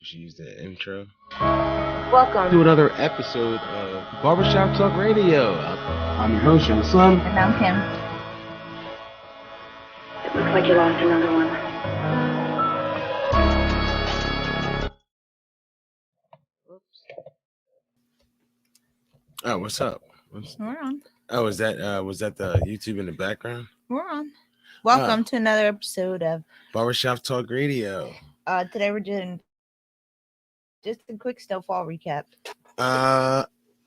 should use the intro. Welcome To another episode of Barbershop Talk Radio. I'm your host, Young Slim. And I'm Kim. It looks like you lost another one. Oops. Oh, what's up? We're on. Oh, was that the YouTube in the background? We're on. Welcome to another episode of Barbershop Talk Radio. Today we're doing just a quick Snowfall recap.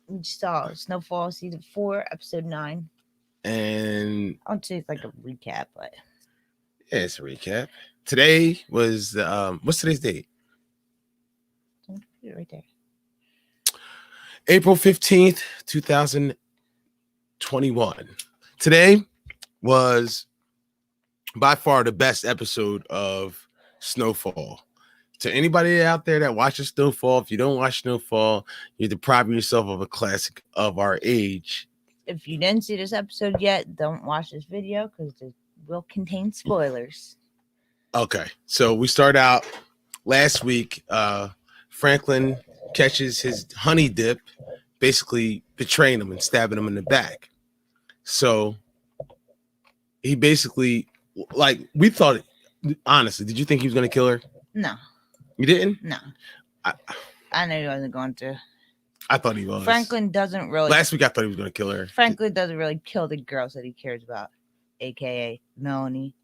We just saw Snowfall season 4, episode 9. And I would say it's like a recap, but yeah, it's a recap. Today was the what's today's date? right there. April 15th, 2021. Today was by far the best episode of Snowfall. To anybody out there that watches Snowfall, if you don't watch Snowfall, you're depriving yourself of a classic of our age. If you didn't see this episode yet, don't watch this video because it will contain spoilers. Okay, so we start out last week. Franklin catches his honey dip, basically betraying him and stabbing him in the back. So he basically, like, we thought, honestly, did you think he was going to kill her? No. You didn't? No. I know he wasn't going to. I thought he was. Franklin doesn't really. Last week I thought he was going to kill her. Franklin doesn't really kill the girls that he cares about, aka Melanie.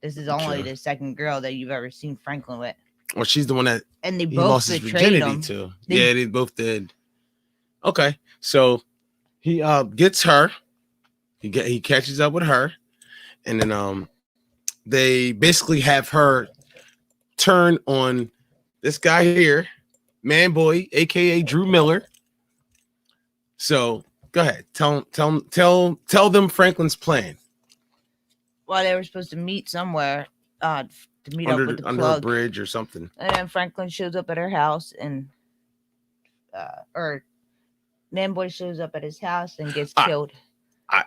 This is only the second girl that you've ever seen Franklin with. Well, she's the one that and they he both lost his betrayed virginity him. to. Yeah, they both did. Okay, so he gets her. He catches up with her, and then they basically have her turn on this guy here, Man Boy, aka Drew Miller. So go ahead, tell them Franklin's plan. Well, they were supposed to meet somewhere, to meet Under, up with the under plug. a bridge or something. And then Franklin shows up at her house, and or Man Boy shows up at his house and gets killed.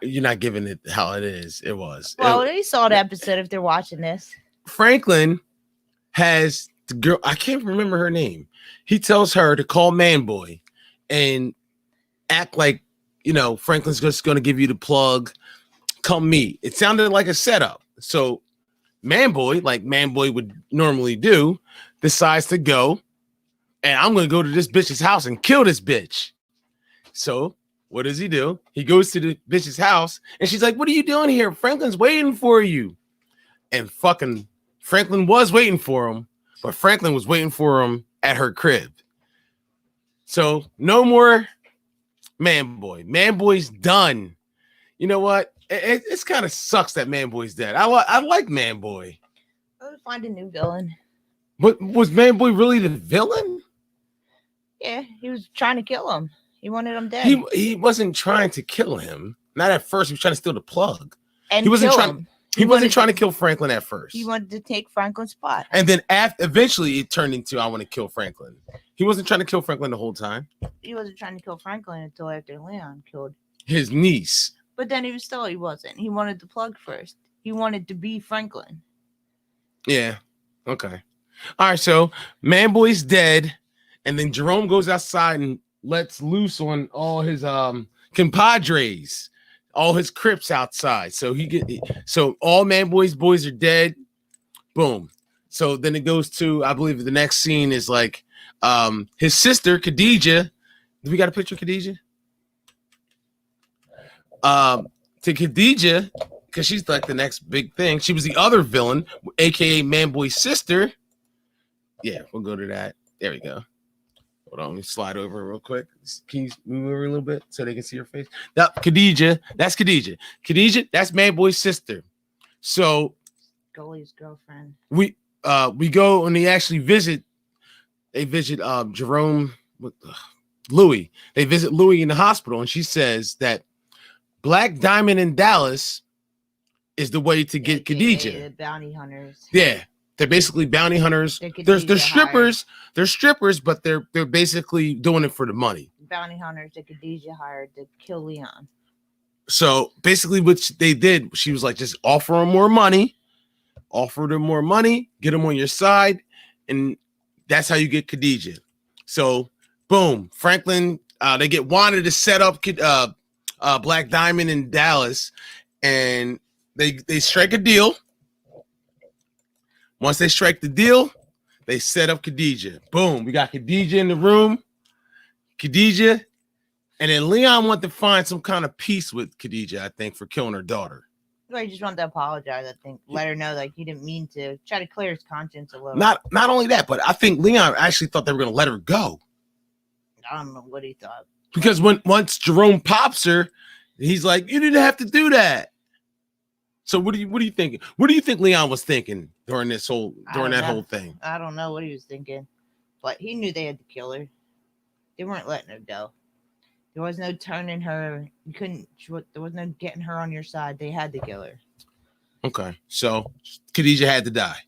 You're not giving it how it is. It was. Well, they saw the episode if they're watching this. Franklin has the girl. I can't remember her name. He tells her to call Man Boy and act like, Franklin's just going to give you the plug. Come meet. It sounded like a setup. So Man Boy, like Man Boy would normally do, decides to go, and I'm going to go to this bitch's house and kill this bitch. So what does he do? He goes to the bitch's house, and she's like, "What are you doing here? Franklin's waiting for you." And fucking Franklin was waiting for him, but Franklin was waiting for him at her crib. So no more Man Boy. Man Boy's done. You know what? It's kind of sucks that Man Boy's dead. I like Man Boy. Let's find a new villain. But was Man Boy really the villain? Yeah, he was trying to kill him. He wanted him dead. He wasn't trying to kill him. Not at first. He was trying to steal the plug. And he wasn't kill trying. him. He wasn't trying to kill Franklin at first. He wanted to take Franklin's spot. And then eventually it turned into I want to kill Franklin. He wasn't trying to kill Franklin the whole time. He wasn't trying to kill Franklin until after Leon killed his niece. But then he wasn't. He wanted the plug first. He wanted to be Franklin. Yeah. Okay. All right. So Man Boy's dead. And then Jerome goes outside and lets loose on all his compadres, all his Crips outside. So so all Man Boy's boys are dead. Boom. So then it goes to, I believe the next scene is like his sister Khadijah. Do we got a picture of Khadijah? To Khadijah, because she's like the next big thing. She was the other villain, aka Man Boy's sister. Yeah, we'll go to that. There we go. Hold on, let me slide over real quick. Can you move over a little bit so they can see your face? Khadijah, that's Khadijah. Khadijah, that's Man Boy's sister. So Goalie's girlfriend. We go and they actually visit. They visit Jerome with Louis. They visit Louis in the hospital, and she says that Black Diamond in Dallas is the way to get Khadijah. The bounty hunters. Yeah, they're basically bounty hunters. They're strippers. Hired. They're strippers, but they're basically doing it for the money. Bounty hunters that Khadijah hired to kill Leon. So basically, what they did, she was like, just offer them more money, get them on your side, and That's how you get Khadijah. So, boom, Franklin. They get wanted to set up Black Diamond in Dallas, and they strike a deal. Once they strike the deal, they set up Khadijah. Boom, we got Khadijah in the room. Khadijah, and then Leon wanted to find some kind of peace with Khadijah, I think, for killing her daughter. Well, he just wanted to apologize, I think. Let her know like he didn't mean to. Try to clear his conscience a little. Not only that, but I think Leon actually thought they were going to let her go. I don't know what he thought. Because once Jerome pops her, he's like, you didn't have to do that. So what do you think? What do you think Leon was thinking during that whole thing? I don't know what he was thinking, but he knew they had to kill her. They weren't letting her go. There was no turning her. You couldn't. There was no getting her on your side. They had to kill her. Okay, so Khadijah had to die.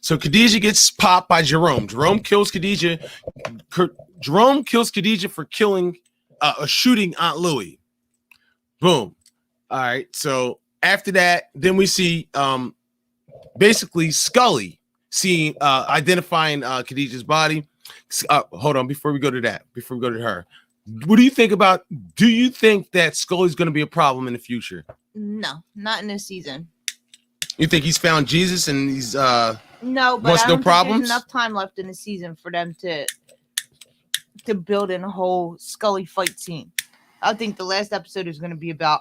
So Khadijah gets popped by Jerome. Jerome kills Khadijah. Jerome kills Khadijah for shooting Aunt Louie. Boom. All right. So after that, then we see basically Scully identifying Khadijah's body. Hold on, before we go to her. What do you think about? Do you think that Scully's going to be a problem in the future? No, not in this season. You think he's found Jesus and he's no, but wants I don't no problems? think there's enough time left in the season for them to build in a whole Scully fight scene. I think the last episode is going to be about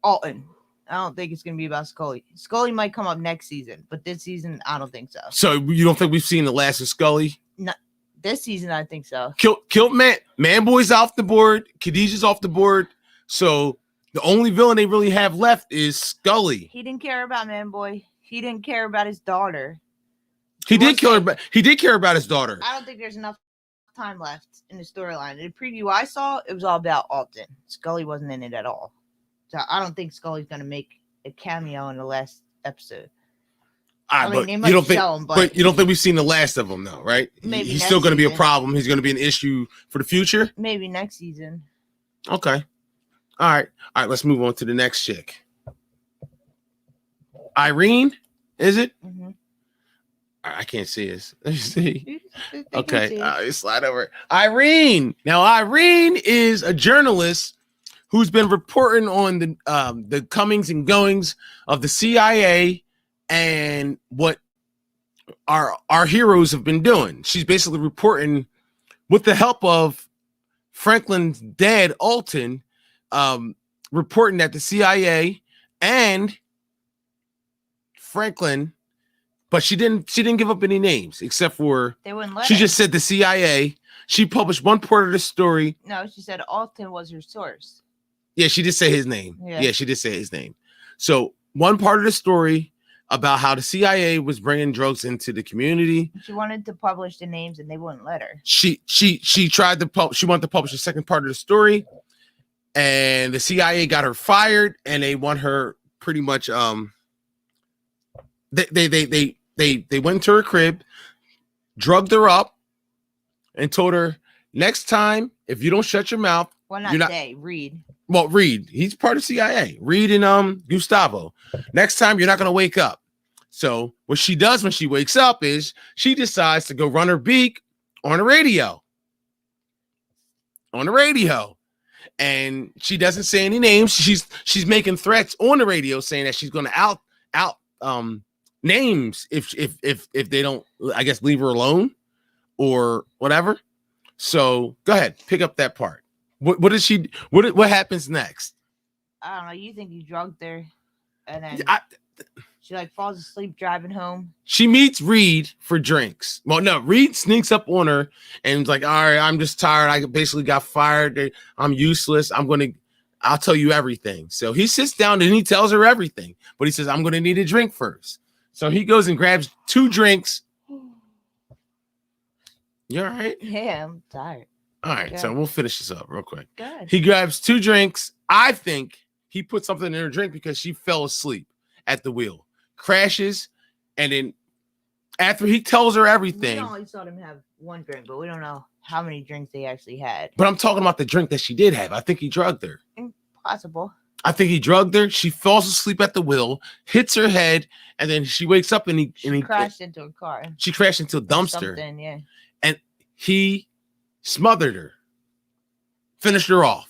Alton. I don't think it's going to be about Scully. Scully might come up next season, but this season I don't think so. So you don't think we've seen the last of Scully? No, this season I think so. Killed Man Boy's off the board. Khadijah's off the board. So the only villain they really have left is Scully. He didn't care about Man Boy. He didn't care about his daughter. He did care about his daughter. I don't think there's enough time left in the storyline. In the preview I saw, it was all about Alton. Scully wasn't in it at all. So I don't think Scully's going to make a cameo in the last episode. But you don't think we've seen the last of him, though, right? Maybe he's still going to be a problem. He's going to be an issue for the future. Maybe next season. Okay. All right. Let's move on to the next chick. Irene, is it? Mm-hmm. I can't see this. Let me see. Okay. Let's slide over. Irene. Now, Irene is a journalist who's been reporting on the comings and goings of the CIA and what our heroes have been doing. She's basically reporting with the help of Franklin's dad, Alton, reporting that the CIA and Franklin, but she didn't give up any names except for they wouldn't let she her. just said the CIA. She published one part of the story. No, she said Alton was her source. Yeah, she did say his name. Yeah, she did say his name. So one part of the story about how the CIA was bringing drugs into the community. She wanted to publish the names and they wouldn't let her. She wanted to publish the second part of the story, and the CIA got her fired, and they want her pretty much they went to her crib, drugged her up, and told her, next time if you don't shut your mouth. Well, Reed. Well, Reed, he's part of CIA. Reed and Gustavo. Next time, you're not going to wake up. So what she does when she wakes up is she decides to go run her beak on the radio. And she doesn't say any names. She's making threats on the radio saying that she's going to out names if they don't, I guess, leave her alone or whatever. So go ahead, pick up that part. What does she? What happens next? I don't know. You think you drugged her, and then she falls asleep driving home. She meets Reed for drinks. Well, no, Reed sneaks up on her and is like, "All right, I'm just tired. I basically got fired. I'm useless. I'll tell you everything." So he sits down and he tells her everything, but he says, "I'm going to need a drink first." So he goes and grabs 2 drinks. You all right? Yeah, I'm tired. All right, so we'll finish this up real quick. Good. He grabs 2 drinks. I think he put something in her drink because she fell asleep at the wheel, crashes, and then after he tells her everything. We only saw them have 1 drink, but we don't know how many drinks they actually had. But I'm talking about the drink that she did have. I think he drugged her. Possible. I think he drugged her. She falls asleep at the wheel, hits her head, and then she wakes up and he crashed into a car. She crashed into a Or dumpster. something, yeah. And he smothered her, finished her off.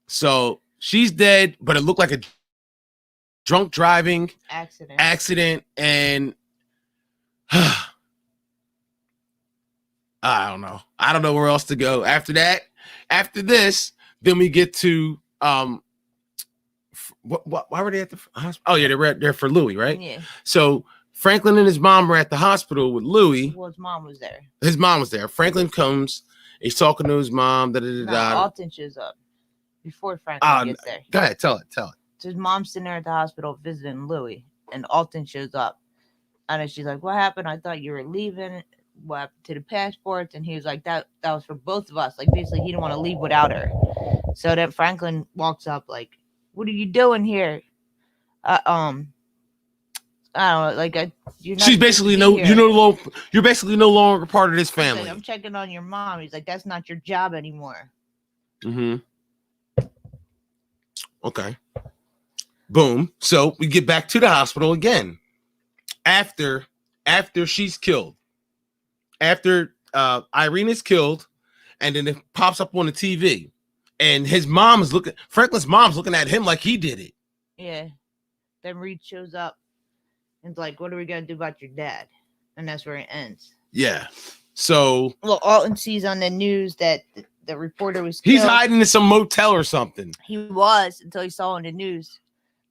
So she's dead, but it looked like a drunk driving accident, and I don't know. I don't know where else to go after that. After this, then we get to why were they at the hospital? Oh yeah, they were there for Louis, right? Yeah. So Franklin and his mom were at the hospital with Louis. Well, his mom was there. His mom was there. Franklin comes. He's talking to his mom. Alton shows up before Franklin gets there. Go ahead, tell it. So his mom's sitting there at the hospital visiting Louis, and Alton shows up. And then she's like, "What happened? I thought you were leaving. What happened to the passports?" And he was like, "That was for both of us." Like basically, he didn't want to leave without her. So then Franklin walks up, like, "What are you doing here?" I don't know, like you're not. She's basically you're basically no longer part of this family. Like, I'm checking on your mom. He's like, "That's not your job anymore." Mm-hmm. Okay. Boom. So we get back to the hospital again. After she's killed. After Irene is killed, and then it pops up on the TV. And Franklin's mom's looking at him like he did it. Yeah. Then Reed shows up and it's like, "What are we gonna do about your dad?" And that's where it ends. Yeah. So Alton sees on the news that the reporter was killed. He's hiding in some motel or something. He was until he saw on the news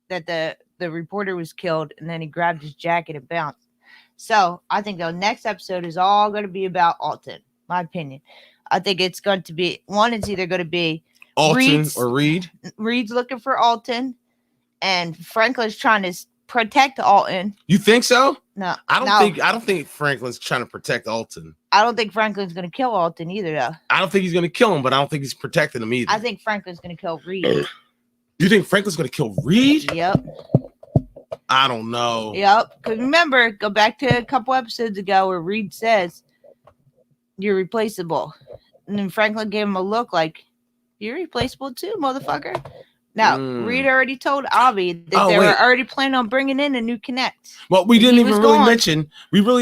that the reporter was killed, and then he grabbed his jacket and bounced. So I think the next episode is all going to be about Alton. My opinion. I think it's going to be it's either going to be Alton or Reed. Reed's looking for Alton, and Franklin's trying to protect Alton. You think so? No, I don't think Franklin's trying to protect Alton. I don't think Franklin's going to kill Alton either, though. I don't think he's going to kill him, but I don't think he's protecting him either. I think Franklin's going to kill Reed. You think Franklin's going to kill Reed? Yep. I don't know. Yep. Because remember, go back to a couple episodes ago where Reed says, "You're replaceable." And then Franklin gave him a look like, "You're replaceable too, motherfucker." Now, Reed already told Avi that they were already planning on bringing in a new Connect. Well, we really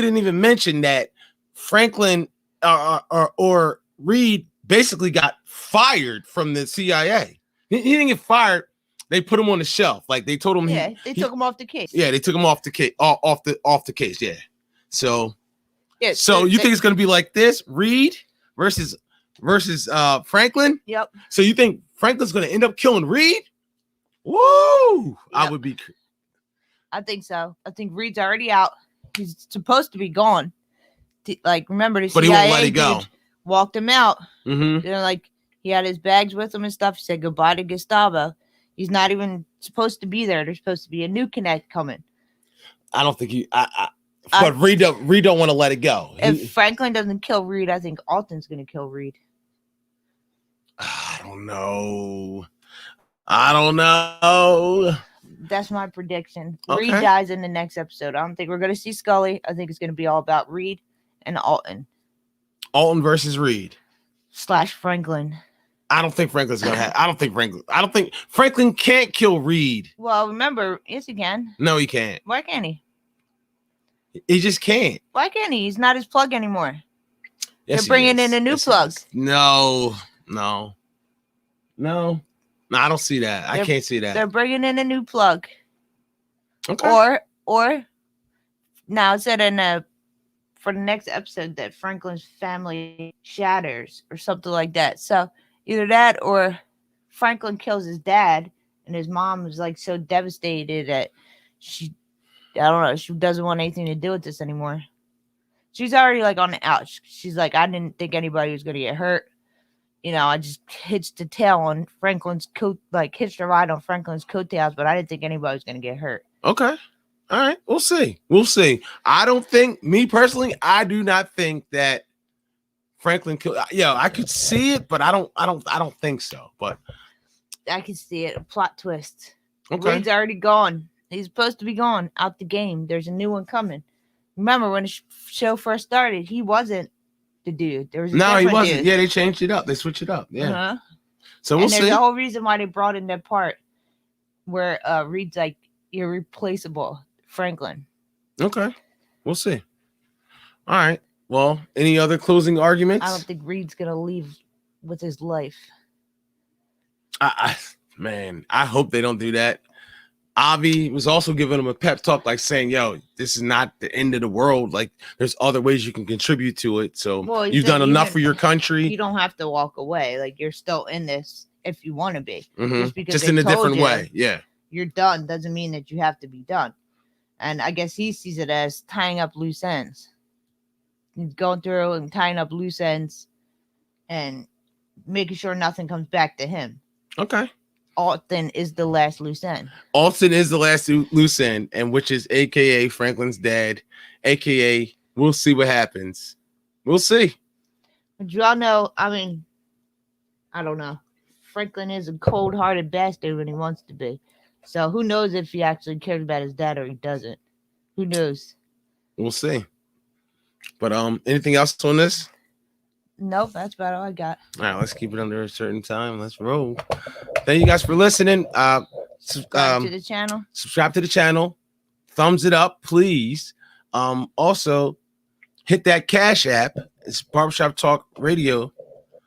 didn't even mention that Franklin or Reed basically got fired from the CIA. He didn't get fired. They put him on the shelf. Like they told him. Yeah, they took him off the case. Yeah, they took him off the case. Off the case. Yeah. So. Yeah. So you think it's gonna be like this? Reed versus Franklin. Yep. So you think Franklin's gonna end up killing Reed? Woo! Yep. I would be. I think so. I think Reed's already out. He's supposed to be gone. Like remember the CIA he won't let it go. Walked him out. Mm-hmm. You know, like he had his bags with him and stuff. He said goodbye to Gustavo. He's not even supposed to be there. There's supposed to be a new Connect coming. I don't think but Reed don't want to let it go. If Franklin doesn't kill Reed, I think Alton's going to kill Reed. I don't know. That's my prediction. Okay. Reed dies in the next episode. I don't think we're going to see Scully. I think it's going to be all about Reed and Alton. Alton versus Reed / Franklin. I don't think Franklin's gonna have. I don't think Franklin can't kill Reed. Well, remember, yes, he can. No, he can't. Why can't he? He just can't. Why can't he? He's not his plug anymore. Yes, they're bringing in a new plug. No. I don't see that. I can't see that. They're bringing in a new plug. Okay. Or now it said for the next episode that Franklin's family shatters or something like that. So either that or Franklin kills his dad and his mom is like so devastated that she doesn't want anything to do with this anymore. She's already like on the ouch. She's like, "I didn't think anybody was going to get hurt. You know, I just hitched a tail on Franklin's coat, like hitched a ride on Franklin's coattails, but I didn't think anybody was going to get hurt." Okay. All right. We'll see. I do not think that Franklin killed. Yeah, I could see it, but I don't think so. But I can see it. A plot twist. Okay. Reed's already gone. He's supposed to be gone out the game. There's a new one coming. Remember when the show first started, he wasn't the dude. There was he wasn't. Dude. Yeah, they changed it up. They switched it up. Yeah. Uh-huh. So we'll and there's see. a whole reason why they brought in that part where Reed's like irreplaceable Franklin. Okay, we'll see. All right. Well, any other closing arguments? I don't think Reed's gonna leave with his life. Man, I hope they don't do that. Avi was also giving him a pep talk, like saying, "Yo, this is not the end of the world. Like, there's other ways you can contribute to it. So Well, he you've said done enough even- for your country. You don't have to walk away. Like, you're still in this if you want to be. Mhm. because Just they in a told different you way. Yeah. You're done doesn't mean that you have to be done. And I guess he sees it as tying up loose ends. He's going through and tying up loose ends and making sure nothing comes back to him. Okay. Alton is the last loose end. Alton is the last loose end, and which is AKA Franklin's dad, AKA we'll see what happens. We'll see. But you all know, I mean, I don't know. Franklin is a cold-hearted bastard when he wants to be. So who knows if he actually cares about his dad or he doesn't. Who knows? We'll see. But anything else on this? Nope, that's about all I got. All right, let's keep it under a certain time. Let's roll. Thank you guys for listening. Subscribe to the channel. Subscribe to the channel. Thumbs it up, please. Also, hit that Cash app. It's Barbershop Talk Radio.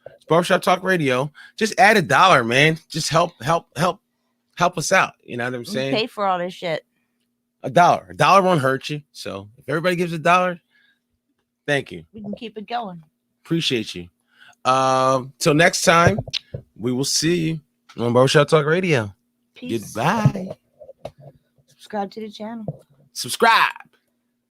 It's Barbershop Talk Radio. Just add $1, man. Just help us out. You know what I'm We saying? pay for all this shit. $1 won't hurt you. So if everybody gives $1, thank you. We can keep it going. Appreciate you. Till next time, we will see you on Barbershop Talk Radio. Peace. Goodbye. Subscribe to the channel. Subscribe.